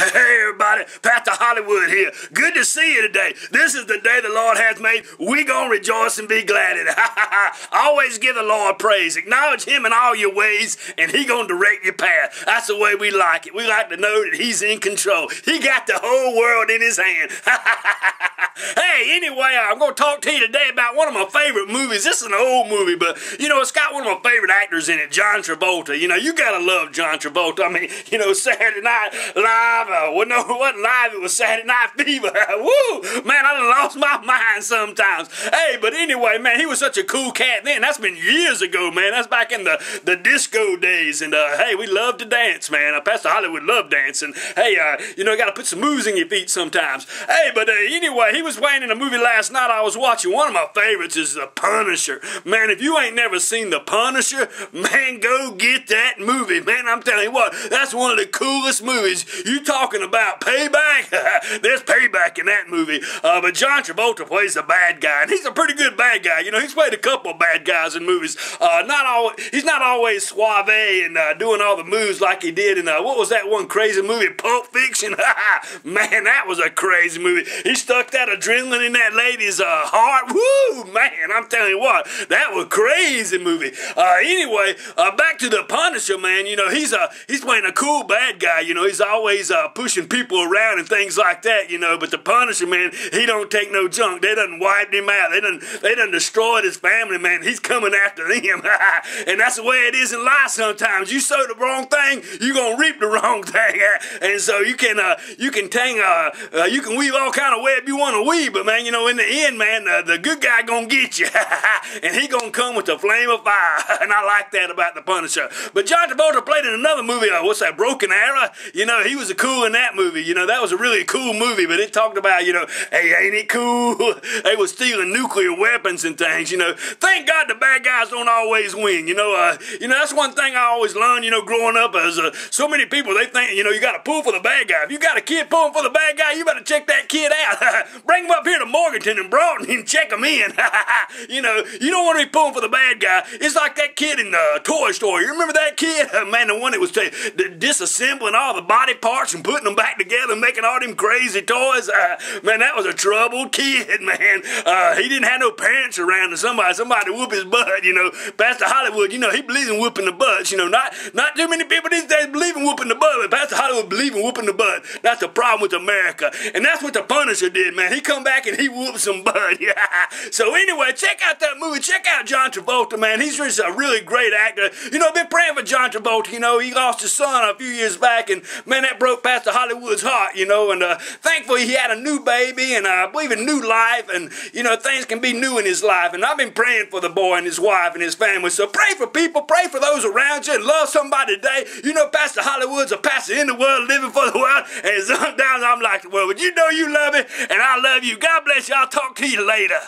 Hey everybody, Pastor Hollywood here. Good to see you today. This is the day the Lord has made. We gonna rejoice and be glad in it. Always give the Lord praise. Acknowledge Him in all your ways, and He gonna direct your path. That's the way we like it. We like to know that He's in control. He got the whole world in His hand. Hey, anyway, I'm going to talk to you today about one of my favorite movies. This is an old movie, but, it's got one of my favorite actors in it, John Travolta. You got to love John Travolta. I mean, Saturday Night Live. Well, no, it wasn't live. It was Saturday Night Fever. Woo! Man, I done lost my mind sometimes. Hey, but anyway, man, he was such a cool cat then. That's been years ago, man. That's back in the disco days. And, hey, we love to dance, man. Pastor Hollywood loved dancing. Hey, you got to put some moves in your feet sometimes. Hey, but anyway, he was playing in a movie last night I was watching. One of my favorites is The Punisher. Man, if you ain't never seen The Punisher, man, go get that movie. Man, I'm telling you what, that's one of the coolest movies. You talking about payback? There's payback in that movie. But John Travolta plays the bad guy, and he's a pretty good bad guy. He's played a couple of bad guys in movies. He's not always suave and doing all the moves like he did in, what was that one crazy movie, Pulp Fiction? Man, that was a crazy movie. He stuck that adrenaline in that lady's heart. Woo, man, I'm telling you what, that was a crazy movie. Anyway, back to The Punisher, man. He's playing a cool bad guy. He's always pushing people around and things like that, but The Punisher, man, he don't take no junk. They done wiped him out. They done destroyed his family, man. He's coming after them. And that's the way it is in life sometimes. You sow the wrong thing, you're going to reap the wrong thing. And so you can weave all kind of web you want to weave, but man, in the end, man, the good guy gonna get you. And he gonna come with the flame of fire. And I like that about The Punisher. But John Travolta played in another movie, what's that, Broken Arrow? He was cool in that movie. That was a really cool movie, but it talked about, hey, ain't it cool? They was stealing nuclear weapons and things, Thank God the bad guys don't always win, that's one thing I always learned, growing up, as so many people, they think, you gotta pull for the bad guy. If you got a kid pulling for the bad guy, you better check that kid out. Bring him up here to Morganton and Broughton and check him in. You don't want to be pulling for the bad guy. It's like that kid in the Toy Story. You remember that kid? Man, the one that was disassembling all the body parts and putting them back together and making all them crazy toys. Man, that was a troubled kid, man. He didn't have no parents around, and somebody whoop his butt, Pastor Hollywood, he believes in whooping the butts, Not too many people these days believe in whooping the butt, but Pastor Hollywood believes in whooping the butt. That's the problem with America. And that's what The Punisher did, man. He come back and he whooped some butt. So anyway, check out that movie. Check out John Travolta, man. He's just a really great actor. I've been praying for John Travolta. He lost his son a few years back, and man, that broke Pastor Hollywood's heart, and thankfully he had a new baby, and I believe in new life, and things can be new in his life, and I've been praying for the boy and his wife and his family. So pray for people, pray for those around you, and love somebody today. Pastor Hollywood's a pastor in the world, living for the world, and sometimes I'm like, well, but you love it, and I love you. God bless you. I'll talk to you later.